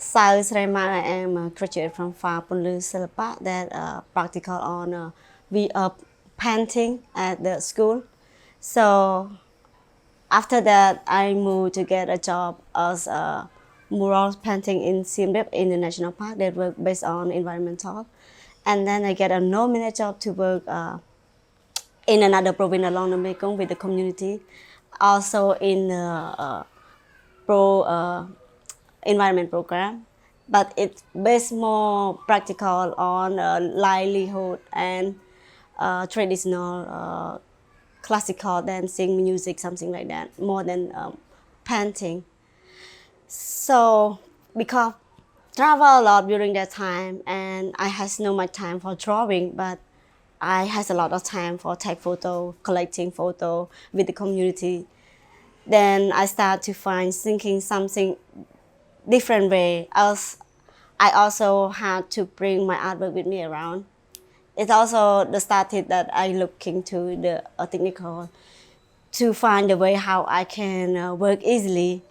Sao Sreymao, I am a graduate from Phnom Silpa that practical on we painting at the school. So after that, I moved to get a job as a mural painting in Siem Reap in the national park that work based on environmental. And then I get a no-minute job to work in another province along the Mekong with the community, also in pro environment program, but it's based more practical on livelihood and traditional classical dancing, music, something like that, more than painting. So because travel a lot during that time, and I has no much time for drawing, but I has a lot of time for take photo, collecting photo with the community. Then I start to find thinking something different way. Else, I also had to bring my artwork with me around. It's also the started that I look into the technical to find a way how I can work easily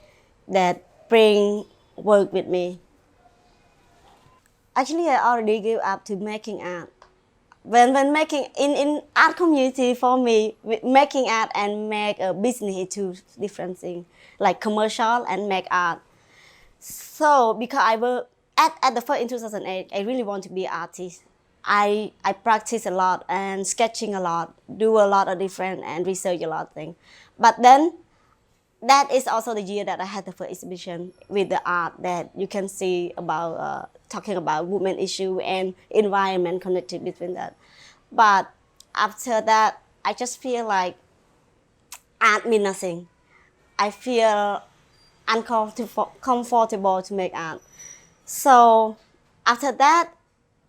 that bring work with me. Actually, I already gave up to making art. When making in art community for me, making art and make a business is two different things, like commercial and make art. So because I work at the first in 2008, I really want to be an artist. I practice a lot and sketching a lot, do a lot of different and research a lot of things. But then that is also the year that I had the first exhibition with the art that you can see about talking about women issue and environment connected between that. But after that, I just feel like art means nothing. I feel uncomfortable to make art. So after that,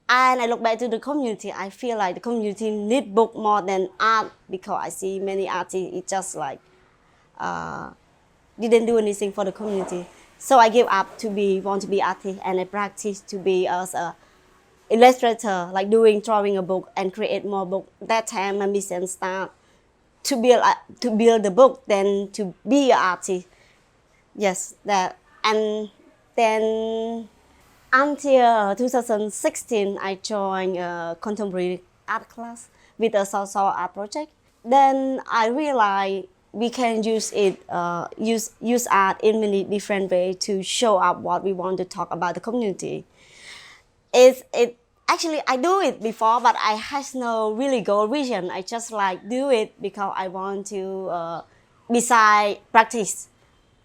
and I look back to the community, I feel like the community need book more than art because I see many artists, it just like didn't do anything for the community. So I gave up to want to be artist and I practice to be as a illustrator, like drawing a book and create more book. That time my mission start to build the book, then to be an artist. Yes, that. And then until 2016, I joined a contemporary art class with a social art project. Then I realized we can use art in many different ways to show up what we want to talk about the community. It actually I do it before, but I has no really goal vision. I just like do it because I want to beside practice.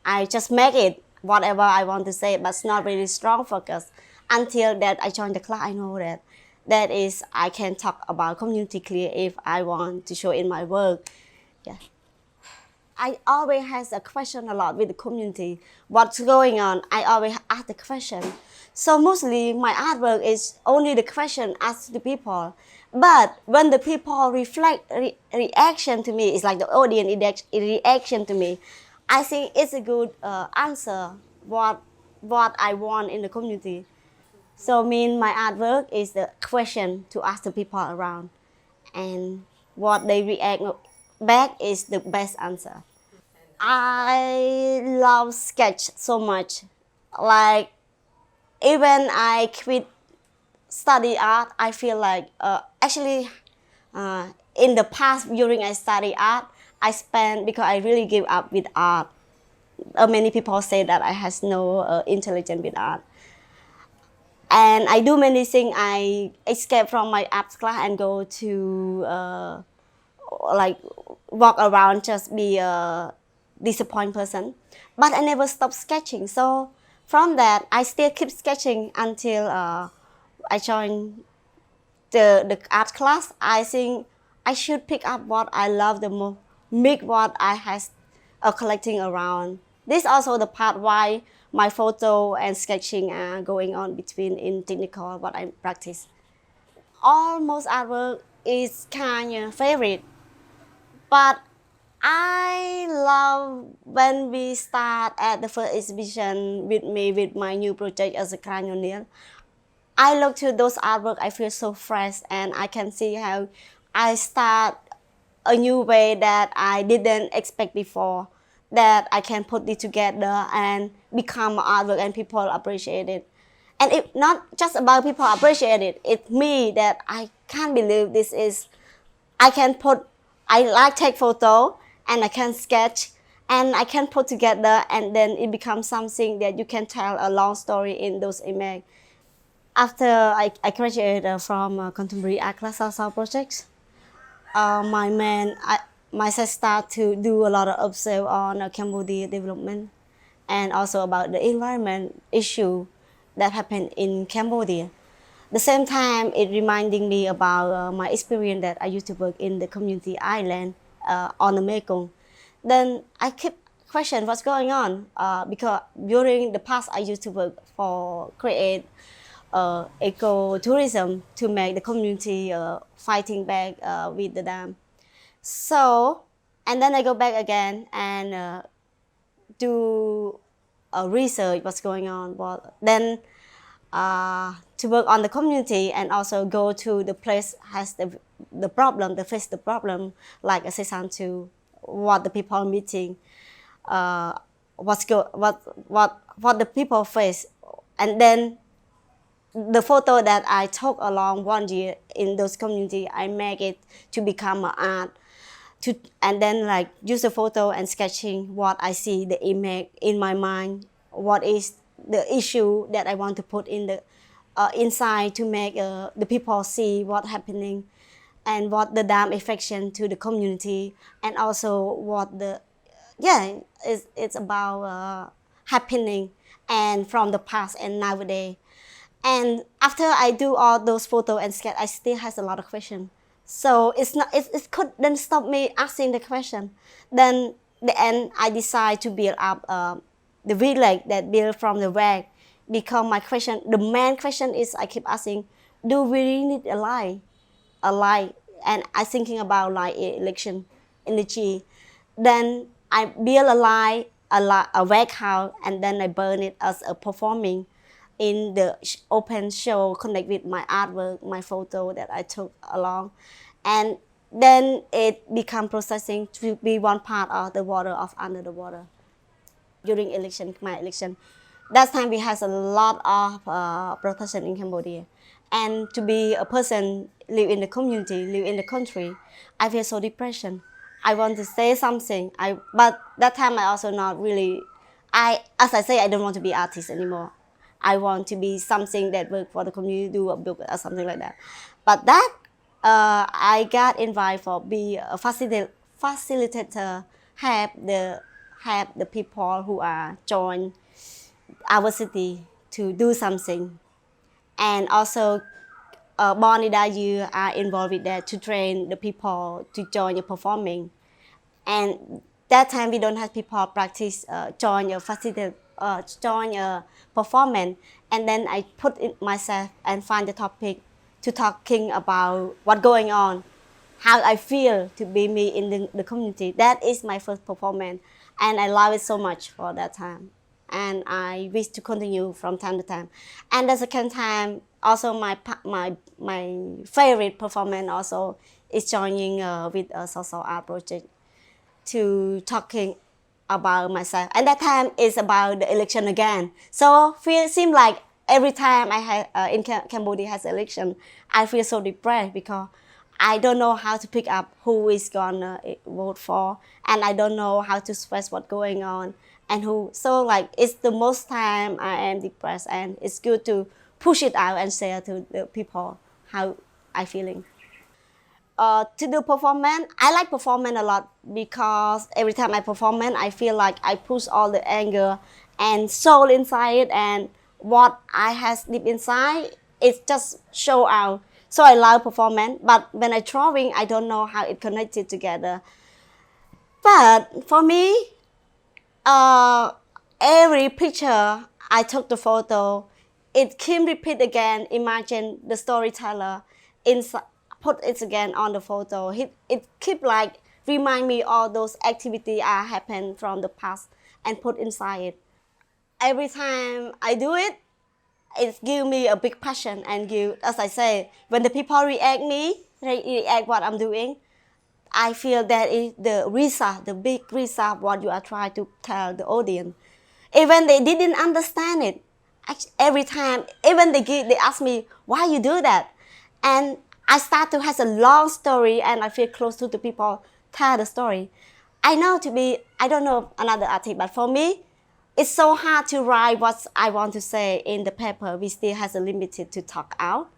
I just make it whatever I want to say, but it's not really strong focus. Until that I joined the class, I know that that is I can talk about community clear if I want to show in my work. Yeah. I always has a question a lot with the community. What's going on? I always ask the question. So mostly my artwork is only the question asked to the people. But when the people reaction to me, it's like the audience reaction to me. I think it's a good answer what I want in the community. So mean my artwork is the question to ask the people around, and what they react back is the best answer. I love sketch so much. Like even I quit study art, I feel like in the past during I study art, I spent because I really give up with art. Many people say that I has no intelligence with art. And I do many things. I escape from my art class and go to like walk around, just be a disappointed person. But I never stop sketching. So from that, I still keep sketching until I joined the art class. I think I should pick up what I love the most, make what I has collecting around. This also the part why my photo and sketching are going on between in technical what I practice. Almost artwork is kind of favorite, but I love when we start at the first exhibition with me with my new project as a cranial. I look to those artwork, I feel so fresh and I can see how I start a new way that I didn't expect before. that I can put it together and become artwork and people appreciate it. And it's not just about people appreciate it. It's me that I can't believe this is. I can put. I like take photo and I can sketch and I can put together and then it becomes something that you can tell a long story in those images. After I graduated from contemporary art class also projects, my man, myself start to do a lot of observe on Cambodia development and also about the environment issue that happened in Cambodia. The same time, it reminding me about my experience that I used to work in the community island on the Mekong. Then I keep question what's going on because during the past I used to work for create ecotourism to make the community fighting back with the dam. So, and then I go back again and do research what's going on. But then to work on the community and also go to the place has the problem, the face the problem, like I said to what the people are meeting, what the people face, and then the photo that I took along 1 year in those community, I make it to become an art. And then like use the photo and sketching what I see, the image in my mind, what is the issue that I want to put in the inside to make the people see what's happening and what the dam affection to the community and also what the it's about happening and from the past and nowadays. And after I do all those photos and sketch, I still has a lot of questions. So it's not it couldn't stop me asking the question. Then the end I decide to build up the village that built from the rag. Because my question, the main question is I keep asking, do we really need a lie? A lie. And I thinking about like election energy. Then I build a lie, a rag house, and then I burn it as a performing in the open show connect with my artwork, my photo that I took along. And then it become processing to be one part of the water of under the water. During election, my election, that time we has a lot of protection in Cambodia. And to be a person live in the community, live in the country, I feel so depression. I want to say something. But that time I also not really, as I say, I don't want to be artist anymore. I want to be something that work for the community, do a book or something like that. But that I got invited for be a facilitator, have the people who are join our city to do something, and also Bonnie that you are involved with that to train the people to join your performing. And that time we don't have people practice join your facility, join your performance. And then I put it myself and find the topic to talking about what going on, how I feel to be me in the community. That is my first performance, and I love it so much for that time. And I wish to continue from time to time. And the second time, also my favorite performance also is joining with a social art project to talking about myself. And that time is about the election again. So seem like every time I had in Cambodia has election, I feel so depressed because I don't know how to pick up who is gonna vote for, and I don't know how to express what's going on and who. So like it's the most time I am depressed, and it's good to push it out and share to the people how I feeling. To do performance, I like performance a lot because every time I perform, I feel like I push all the anger and soul inside it, and what I has deep inside, it just show out. So I love performance, but when I drawing, I don't know how it connected together. But for me, every picture I took the photo, it can repeat again. Imagine the storyteller inside, put it again on the photo. It keep like remind me all those activities happened from the past and put inside it. Every time I do it, it give me a big passion and give, as I say, when the people react what I'm doing, I feel that is the result, the big result, what you are trying to tell the audience. Even they didn't understand it. Every time, even they ask me, why you do that? And I start to have a long story and I feel close to the people, tell the story. I don't know another artist, but for me, it's so hard to write what I want to say in the paper. We still has a limited to talk out.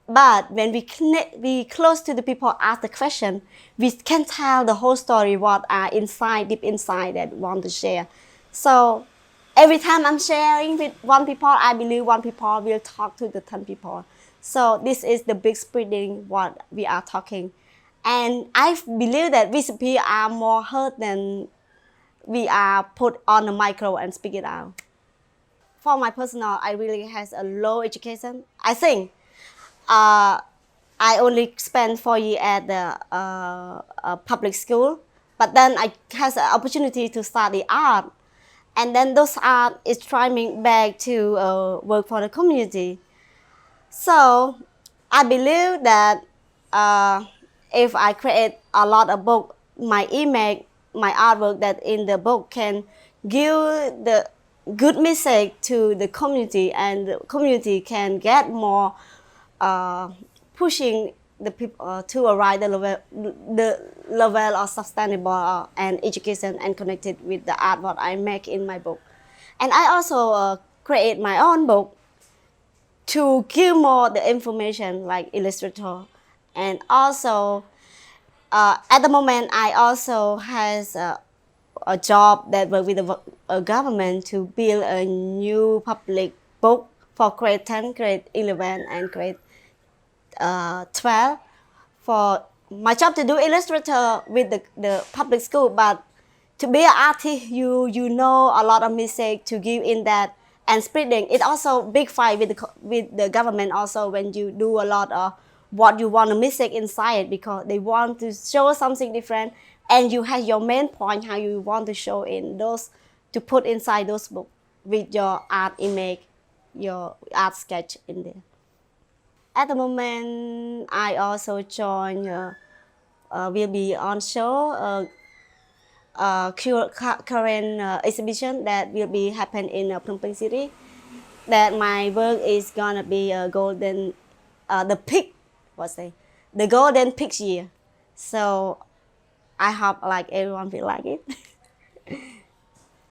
But when we close to the people ask the question, we can tell the whole story what are inside, deep inside that we want to share. So every time I'm sharing with one people, I believe one people will talk to the 10 people. So this is the big spreading what we are talking. And I believe that VCP are more heard than we are put on the micro and speak it out. For my personal, I really has a low education. I think I only spent 4 years at the public school, but then I has an opportunity to study art, and then those art is trying me back to work for the community. So I believe that if I create a lot of book, my image, my artwork that in the book can give the good message to the community, and the community can get more uh, pushing the people to arrive the level of sustainable and education and connected with the art what I make in my book. And I also create my own book to give more the information like illustrator. And also at the moment I also has a job that work with the government to build a new public book for grade 10, grade 11 and grade 12 for my job to do illustrator with the public school. But to be an artist, you know a lot of mistake to give in that and spreading. It also big fight with the government also when you do a lot of what you want to mistake inside, because they want to show something different and you have your main point how you want to show in those to put inside those books with your art image, your art sketch in there. At the moment, I also join, will be on show, current exhibition that will be happen in Phnom Penh City. That my work is gonna be a golden, the pig, what's it? The golden pig year. So I hope like everyone will like it.